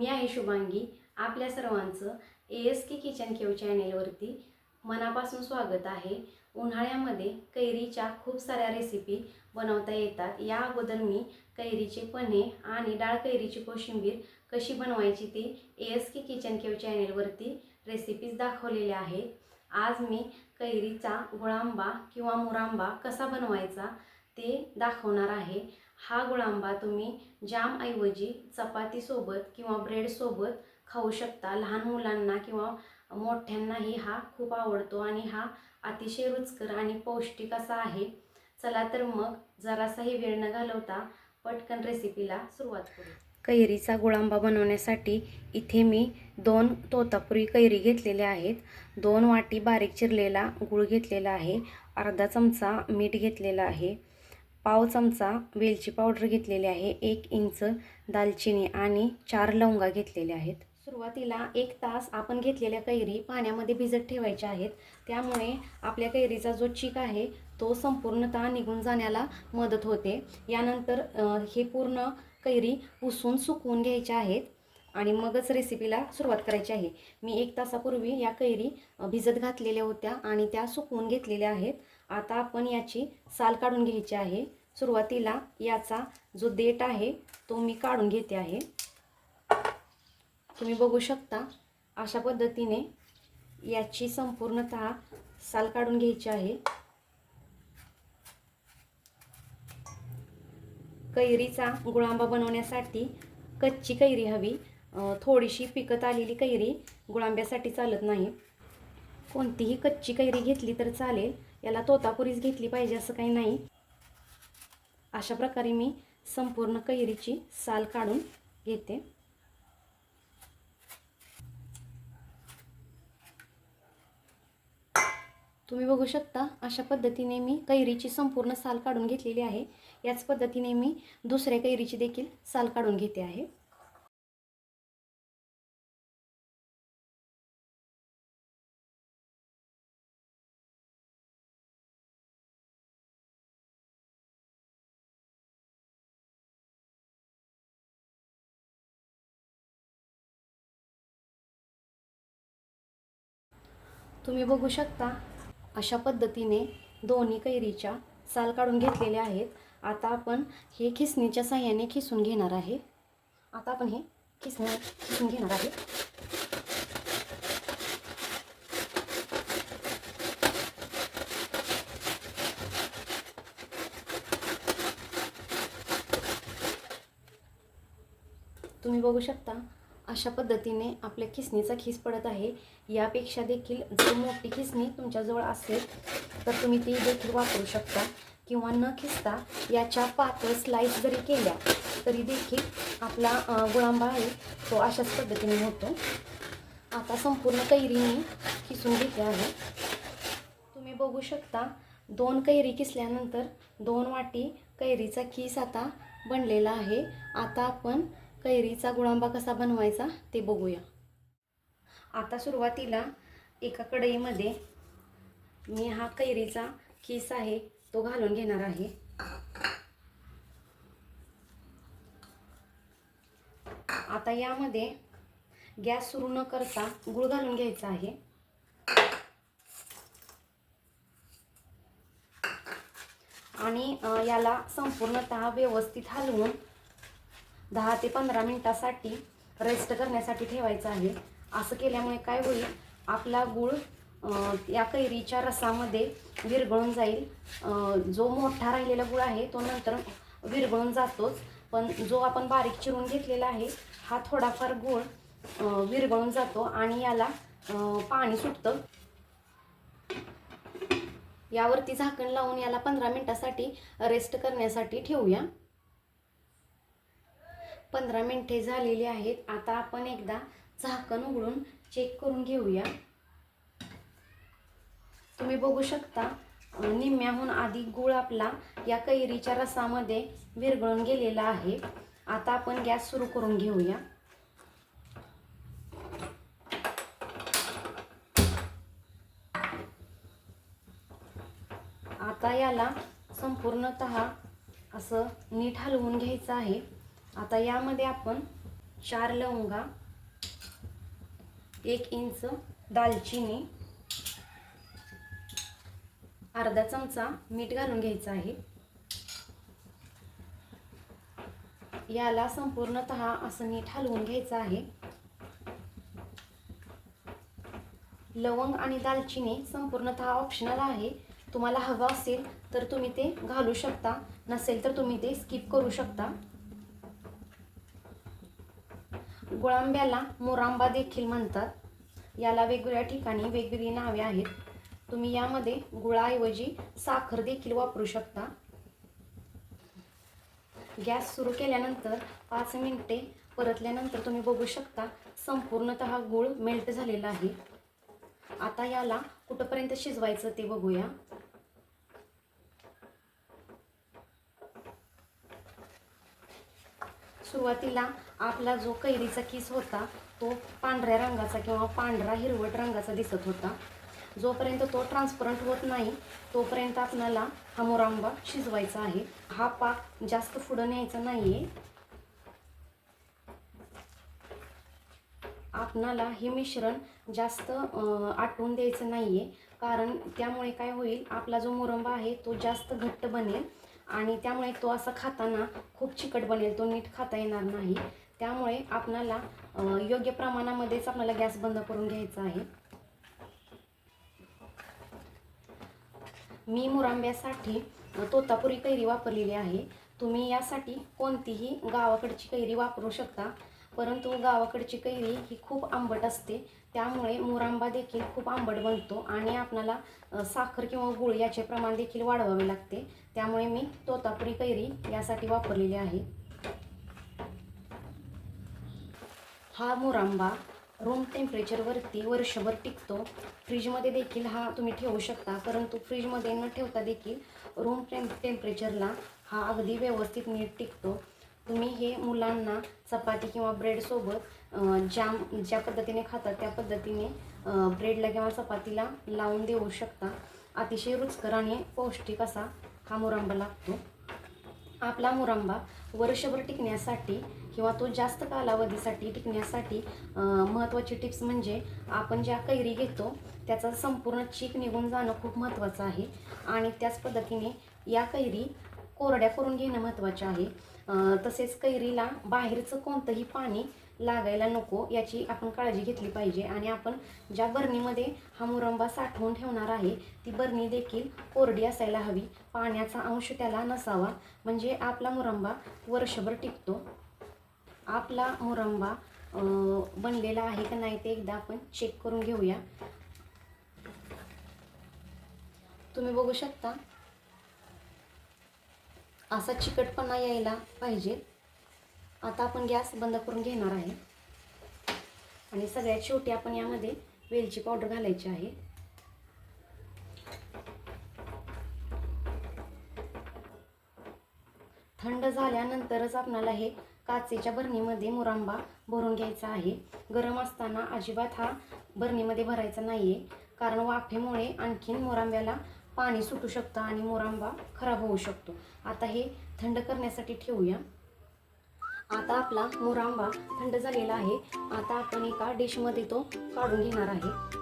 मी आहे शुभांगी। आपल्या सर्वांचं ASK किचन केव चॅनेलवरती मनापासून स्वागत आहे। उन्हाळ्यामध्ये कैरीच्या खूप साऱ्या रेसिपी बनवता येतात। या अगोदर मी कैरीचे पन्हे आणि डाळ कैरीची कोशिंबीर कशी बनवायची ती ASK किचन केव चॅनेलवरती रेसिपीज दाखवलेल्या आहेत। आज मी कैरीचा गुळांबा किंवा मुरांबा कसा बनवायचा ते दाखवणार आहे। हा गुळांबा तुम्ही जाम ऐवजी चपाती सोबत किंवा ब्रेड सोबत खाऊ शकता। लहान मुलांना किंवा मोठ्यांनाही हा खूप आवडतो आणि हा अतिशय रुचकर आणि पौष्टिक असा आहे। चला तर मग जरासाही वेळ न घालवता पटकन रेसिपीला सुरुवात करू। कैरीचा गुळांबा बनवण्यासाठी इथे मी 2 तोतापुरी कैरी घेतलेल्या आहेत। 2 वाटी बारीक चिरलेला गूळ घेतलेला आहे। अर्धा चमचा मीठ घेतलेला आहे। पाव चमचा वेलची पावडर घेतलेली आहे। 1 इंच दालचिनी आणि 4 लवंगा घेतलेल्या आहेत। सुरुवातीला 1 तास आपण घेतलेल्या कैरी पाण्यामध्ये भिजत ठेवायच्या आहेत। त्यामुळे आपल्या कैरीचा जो चीक आहे तो संपूर्णतः निघून जाण्याला मदत होते। यानंतर हे पूर्ण कैरी पुसून सुकवून घ्यायच्या आहेत आणि मगच रेसिपीला सुरुवात करायची आहे। मी 1 तासापूर्वी या कैरी भिजत घातलेल्या होत्या आणि त्या सुकवून घेतलेल्या आहेत। आता आपण याची साल काढून घ्यायची आहे। सुरुवातीला याचा जो देठ आहे तो मी काढून घेते आहे। तुम्ही बघू शकता अशा पद्धतीने याची संपूर्णतः साल काढून घ्यायची आहे। कैरीचा गुळांबा बनवण्यासाठी कच्ची कैरी हवी। थोडीशी पिकत आलेली कैरी गुळांब्यासाठी चालत नाही। कोणतीही कच्ची कैरी घेतली तर चालेल, याला तोतापुरीच घेतली पाहिजे असं काही नाही। अशा प्रकारे मी संपूर्ण कैरीची साल काढून घेते। तुम्ही बघू शकता अशा पद्धतीने मी कैरीची संपूर्ण साल काढून घेतलेली आहे। याच पद्धतीने मी दुसऱ्या कैरीची देखील साल काढून घेते आहे। तुम्ही बघू शकता अशा पद्धतीने दोन्ही कैरीच्या साल काढून घेतलेल्या आहेत। आता आपण हे खिसणीच्या साहाय्याने खिसून घेणार आहे। खिसून घेणार आहे। तुम्ही बघू शकता अशा पद्धतीने आपल्या खिसणीचा खिस पडत आहे। यापेक्षा देखील जर मोठी खिसणी तुमच्याजवळ असेल तर तुम्ही ती देखील वापरू शकता किंवा न खिसता याच्या पातळ स्लाइस जरी केल्या तरी देखील आपला गुळांबा आहे तो अशाच पद्धतीने होतो। आता संपूर्ण कैरी मी खिसून घेते आहे। तुम्ही बघू शकता 2 कैरी किसल्यानंतर 2 वाटी कैरीचा खीस आता बनलेला आहे। आता आपण कैरीचा गुळांबा कसा बनवायचा ते बघूया। आता सुरुवातीला एका कढईमध्ये मी हा कैरीचा खीस आहे तो घालून घेणार आहे। आता यामध्ये गॅस सुरू न करता गूळ घालून घ्यायचा आहे। आणि याला संपूर्णतः व्यवस्थित हलवून 10 ते 15 मिनिटांसाठी रेस्ट करण्यासाठी ठेवायचं आहे। असं केल्यामुळे काय होईल, आपला गूळ या कैरीच्या रसामध्ये विरघळून जाईल। जो मोठा राहिलेला गूळ आहे तो नंतर विरघळून जातोच, पण जो आपण बारीक चिरून घेतलेला आहे हा थोडाफार गूळ विरघळून जातो आणि याला पाणी सुटतं। यावरती झाकण लावून याला 15 मिनिटांसाठी रेस्ट करण्यासाठी ठेवूया। 15 मिनिटे झालेली आहेत। आता आपण एकदा झाकण उघडून चेक करून घेऊया। तुम्ही बघू शकता निम्म्याहून अधिक गूळ आपला या कैरीच्या रसामध्ये विरघळून गेलेला आहे। आता आपण गॅस सुरू करून घेऊया। आता याला संपूर्णतः असं नीट हलवून घ्यायचं आहे। आता यामध्ये आपण 4 लवंगा, 1 इंच दालचिनी, अर्धा चमचा मीठ घालून घ्यायचं आहे. याला संपूर्णतः असं नीट हलवून घ्यायचं आहे. लवंग आणि दालचिनी संपूर्णतः ऑप्शनल आहे. तुम्हाला हवं असेल तर तुम्ही ते घालू शकता, नसेल तर तुम्ही ते स्किप करू शकता. गुळांब्याला मुरांबा देखील म्हणतात. याला वेगवेगळ्या ठिकाणी वेगवेगळी नावे आहेत. तुम्ही यामध्ये गुळाऐवजी साखर देखील वापरू शकता. गॅस सुरू केल्यानंतर 5 मिनिटे परतल्यानंतर तुम्ही बघू शकता संपूर्णतः गूळ मेल्ट झालेला आहे. आता याला कुठपर्यंत शिजवायचं ते बघूया. सुरुवातीला आपला जो कैरीचा किस होता तो पांढऱ्या रंगाचा किंवा पांढरा हिरवट रंगाचा दिसत होता. जोपर्यंत तो ट्रान्सपरंट होत नाही तोपर्यंत आपल्याला हा मुरांबा शिजवायचा आहे. हा पाक जास्त पुढं न्यायचा नाहीये. आपणाला हे मिश्रण जास्त आटवून द्यायचं नाहीये, कारण त्यामुळे काय होईल, आपला जो मुरंबा आहे तो जास्त घट्ट बनेल आणि त्यामुळे तो असा खाताना खूप चिकट बनेल, तो नीट खाता येणार नाही. त्यामुळे आपणाला योग्य प्रमाणामध्येच आपल्याला गॅस बंद करून घ्यायचा आहे. मी मुरांब्यासाठी तोतापुरी कैरी वापरलेली आहे. तुम्ही यासाठी कोणतीही गावाकडची कैरी वापरू शकता, परंतु गावाकडची कैरी ही खूप आंबट असते, त्यामुळे मुरांबा देखील खूप आंबट बनतो आणि आपल्याला साखर किंवा गूळ याचे प्रमाण देखील वाढवावे लागते. त्यामुळे मी तोतापुरी कैरी यासाठी वापरलेली आहे. हा मुरांबा रूम टेम्परेचरवरती वर्षभर टिकतो. फ्रीजमध्ये देखील हा तुम्ही ठेवू शकता, परंतु फ्रीजमध्ये न ठेवता देखील रूम टेम्परेचरला हा अगदी व्यवस्थित नीट टिकतो. तुम्ही हे मुलांना चपाती किंवा ब्रेडसोबत जाम ज्या पद्धतीने खातात त्या पद्धतीने ब्रेडला किंवा चपातीला लावून देऊ शकता. अतिशय रुचकर आणि पौष्टिक असा हा मुरांबा लागतो. आपला मुरांबा वर्षभर टिकण्यासाठी किंवा तो जास्त कालावधीसाठी टिकण्यासाठी महत्त्वाची टिप्स म्हणजे आपण ज्या कैरी घेतो त्याचा संपूर्ण चीक निघून जाणं खूप महत्त्वाचं आहे. आणि त्याच पद्धतीने या कैरी कोरड्या करून घेणं महत्त्वाचे आहे. तसेच कैरीला बाहेरचं कोणतंही पाणी लागायला नको याची आपण काळजी घेतली पाहिजे. आणि आपण ज्या बरणीमध्ये हा मुरंबा साठवून ठेवणार आहे ती बरणी देखील कोरडी असायला हवी, पाण्याचा अंश त्याला नसावा, म्हणजे आपला मुरंबा वर्षभर टिकतो. आपला मुरंबा बनलेला आहे का नाही ते एकदा आपण चेक करून घेऊया. तुम्ही बघू शकता असा चिकटपणा यायला पाहिजे. आता आपण गॅस बंद करून घेणार आहे आणि सगळ्यात शेवटी आपण यामध्ये वेलची पावडर घालायची आहे. थंड झाल्यानंतरच आपल्याला हे काचेच्या बरणीमध्ये मुरांबा भरून घ्यायचा आहे. गरम असताना अजिबात हा बरणीमध्ये भरायचा नाही आहे, कारण वाफेमुळे आणखीन मुरांब्याला पाणी सुटू शकतं आणि मुरांबा खराब होऊ शकतो. आता हे थंड करण्यासाठी ठेवूया. आता आपला मुरांबा थंड झालेला आहे. आता आपण एका डिशमध्ये तो काढून घेणार आहे.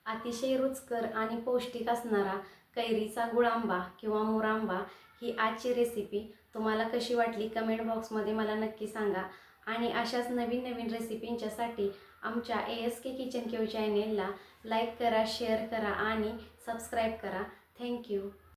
अतिशय रुचकर आणि पौष्टिक असणारा कैरीचा गुळांबा किंवा मुरांबा ही आजची रेसिपी तुम्हाला कशी वाटली कमेंट बॉक्समध्ये मला नक्की सांगा. आणि अशाच नवीन नवीन रेसिपींच्यासाठी आमच्या ASK किचन केव चॅनेलला लाईक करा, शेअर करा आणि सबस्क्राईब करा. थँक्यू.